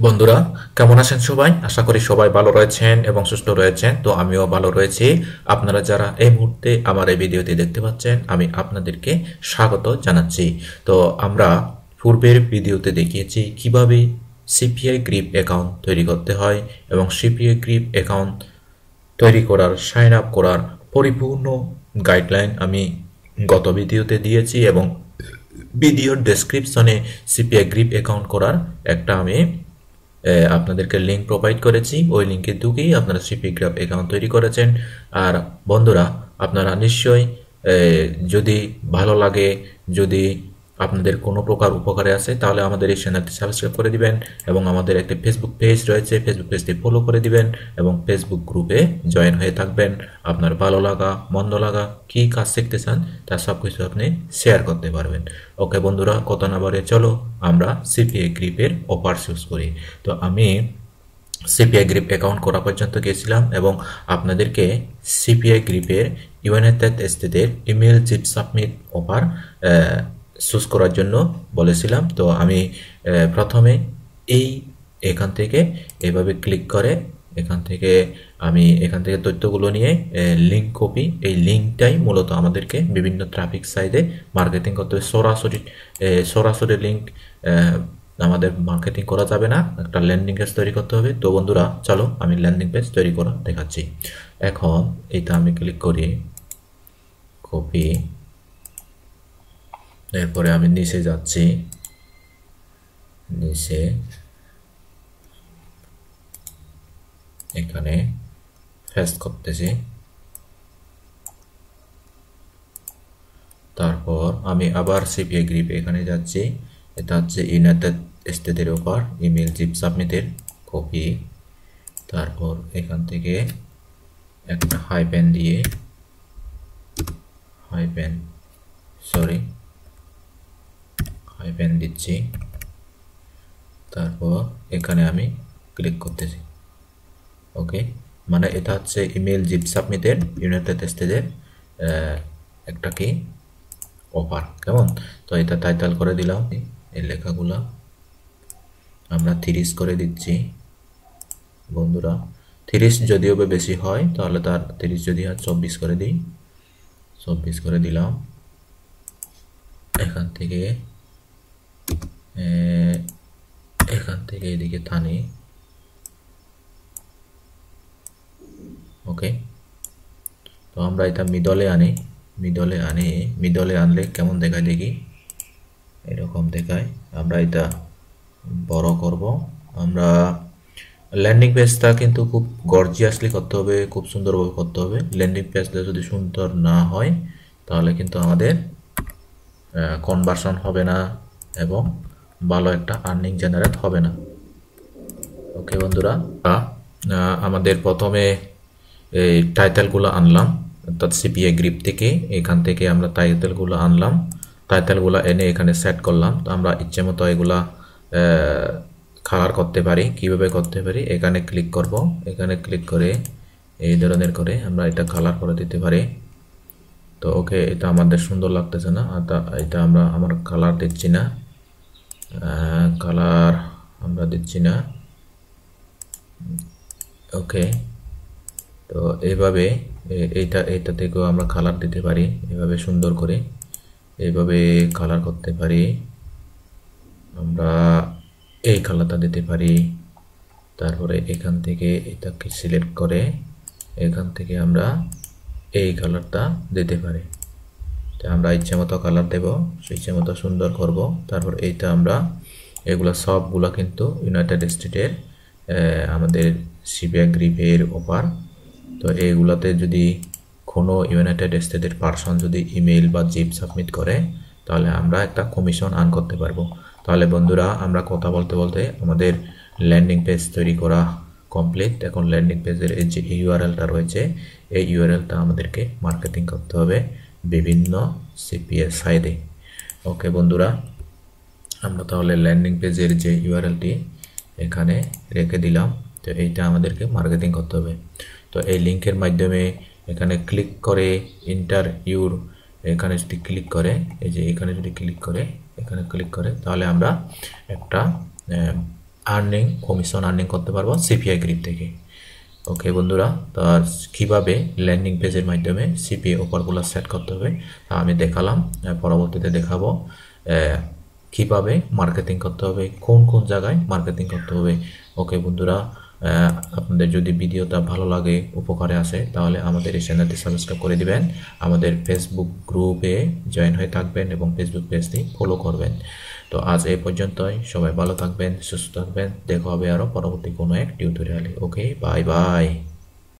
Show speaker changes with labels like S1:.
S1: বন্ধুরা, কেমন আছেন সবাই? আশা করি সবাই ভালো রয়েছেন এবং সুস্থ রয়েছেন। তো আমিও ভালো রয়েছি। আপনারা যারা এই মুহূর্তে আমার এই ভিডিওটি দেখতে পাচ্ছেন, আমি আপনাদেরকে স্বাগত জানাচ্ছি। তো আমরা পূর্বের ভিডিওতে দেখিয়েছি কিভাবে সিপিআই গ্রিপ অ্যাকাউন্ট তৈরি করতে হয় এবং সিপিআই গ্রিপ অ্যাকাউন্ট তৈরি করার সাইন আপ করার পরিপূর্ণ গাইডলাইন আমি গত ভিডিওতে দিয়েছি এবং ভিডিওর ডেসক্রিপশনে সিপিআই গ্রিপ অ্যাকাউন্ট করার একটা আমি আপনাদেরকে লিঙ্ক প্রোভাইড করেছি। ওই লিঙ্কে ঢুকেই আপনারা সিপিআই গ্রিপ অ্যাকাউন্ট তৈরি করেছেন। আর বন্ধুরা, আপনারা নিশ্চয়ই যদি ভালো লাগে, যদি আপনাদের কোনো প্রকার উপকারে আসে, তাহলে আমাদের এই চ্যানেলটি সাবস্ক্রাইব করে দিবেন এবং আমাদের একটি ফেসবুক পেজ রয়েছে, ফেসবুক পেজটি ফলো করে দিবেন এবং ফেসবুক গ্রুপে জয়েন হয়ে থাকবেন। আপনার ভালো লাগা মন্দ লাগা কী কাজ শিখতে চান তা সব কিছু আপনি শেয়ার করতে পারবেন। ওকে বন্ধুরা, কথা না বাড়িয়ে চলো আমরা সিপিআই গ্রিপের অফার চুজ করি। তো আমি সিপিআই গ্রিপ অ্যাকাউন্ট করা পর্যন্ত গেছিলাম এবং আপনাদেরকে সিপিআই গ্রিপের ইউনাইটেড স্টেটের email zip submit offer choose করার জন্য বলেছিলাম। তো আমি প্রথমে এখান থেকে এভাবে ক্লিক করে এখান থেকে তথ্যগুলো নিয়ে লিঙ্ক কপি, এই লিঙ্কটাই মূলত আমাদেরকে বিভিন্ন ট্রাফিক সাইটে মার্কেটিং করতে হবে। সরাসরি লিঙ্ক আমাদের মার্কেটিং করা যাবে না, একটা ল্যান্ডিং পেজ তৈরি করতে হবে। তো বন্ধুরা চলো আমি ল্যান্ডিং পেজ তৈরি করা দেখাচ্ছি। এখন এটা আমি ক্লিক করি, কপি, এরপরে আমি নিচে যাচ্ছি, নিচে এখানে পেস্ট করতেছি। তারপর আমি আবার সিপিআই গ্রিপ এখানে যাচ্ছি, এটা হচ্ছে ইউনাইটেড স্টেটের উপর ইমেল জিপ সাবমিটের কপি। তারপর এখান থেকে একটা হাইপেন দিয়ে হাইপেন দিচ্ছি। তারপর এখানে আমি ক্লিক করতেছি। ওকে, মানে এটা হচ্ছে ইমেল জিপ সাবমিটের ইউনাইটেড স্টেটের একটা কি অফার, কেমন? তো এটা টাইটেল করে দিলাম, এই লেখাগুলা আমরা 30 করে দিচ্ছি। বন্ধুরা 30 যদিও বেশি হয় তাহলে তার 30 যদি হয় 24 করে দিই, 24 করে দিলাম। এখান থেকে এদিকে টানি। ওকে, তো আমরা এটা মিডলে আনলে কেমন দেখায় দেখি, এরকম দেখায়। আমরা এটা বড় করব। আমরা ল্যান্ডিং পেজটা কিন্তু খুব গর্জিয়াসলি করতে হবে, খুব সুন্দরভাবে করতে হবে। ল্যান্ডিং পেজটা যদি সুন্দর না হয় তাহলে কিন্তু আমাদের কনভার্সন হবে না এবং ভালো একটা আর্নিং জেনারেট হবে না। ওকে বন্ধুরা, আমাদের প্রথমে এই টাইটেলগুলো আনলাম, অর্থাৎ সিপিআই গ্রিপ থেকে এখান থেকে আমরা টাইটেলগুলো আনলাম। টাইটেলগুলো এনে এখানে সেট করলাম। তো আমরা ইচ্ছে মতো এগুলা কালার করতে পারি। কিভাবে করতে পারি, এখানে ক্লিক করব, এখানে ক্লিক করে এই ধরনের করে আমরা এটা কালার করে দিতে পারি। তো ওকে, এটা আমাদের সুন্দর লাগতেছে না, এটা আমার কালার দিচ্ছি না, ওকে, তো এইভাবে এইটা থেকেও আমরা কালার দিতে পারি, এভাবে সুন্দর করে এইভাবে কালার করতে পারি। আমরা এই কালারটা দিতে পারি। তারপরে এখান থেকে এটাকে সিলেক্ট করে এখান থেকে আমরা এই কালারটা দিতে পারি। তো আমরা ইচ্ছে মতো কালার দেব, ইচ্ছে মতো সুন্দর করব। তারপর এইটা আমরা এগুলা সবগুলা কিন্তু ইউনাইটেড স্টেটের আমাদের সিপিআই গ্রিপের অফার। তো এইগুলাতে যদি কোনো ইউনাইটেড স্টেটের পারসন যদি ইমেল বা জিপ সাবমিট করে তাহলে আমরা একটা কমিশন আর্ন করতে পারবো। তাহলে বন্ধুরা, আমরা কথা বলতে বলতে আমাদের ল্যান্ডিং পেজ তৈরি করা কমপ্লিট। এখন ল্যান্ডিং পেজের এই যে ইউআরএলটা রয়েছে, এই ইউআরএলটা আমাদেরকে মার্কেটিং করতে হবে বিভিন্ন সিপিআই সাইটে। ওকে বন্ধুরা, আমরা তাহলে ল্যান্ডিং পেজের যে ইউআরএলটি এখানে রেখে দিলাম। তো এইটা আমাদেরকে মার্কেটিং করতে হবে। তো এই লিঙ্কের মাধ্যমে এখানে ক্লিক করে এখানে যদি ক্লিক করে, এই যে এখানে যদি ক্লিক করে তাহলে আমরা একটা কমিশন আর্নিং করতে পারবো সিপিআই গ্রিপ থেকে। ওকে বন্ধুরা, তার কীভাবে ল্যান্ডিং পেজের মাধ্যমে সিপিআই অফারগুলো সেট করতে হবে তা আমি দেখালাম। পরবর্তীতে দেখাবো কীভাবে মার্কেটিং করতে হবে, কোন কোন জায়গায় মার্কেটিং করতে হবে। ওকে বন্ধুরা, আপনাদের যদি ভিডিওটা ভালো লাগে, উপকারে আসে, তাহলে আমাদের এই চ্যানেলটি সাবস্ক্রাইব করে দিবেন, আমাদের ফেসবুক গ্রুপে জয়েন হয়ে থাকবেন এবং ফেসবুক পেজটি ফলো করবেন। তো আজ এই পর্যন্তই, সবাই ভালো থাকবেন, সুস্থ থাকবেন, দেখা হবে আরও পরবর্তী কোনো এক টিউটোরিয়ালে। ওকে, বাই বাই।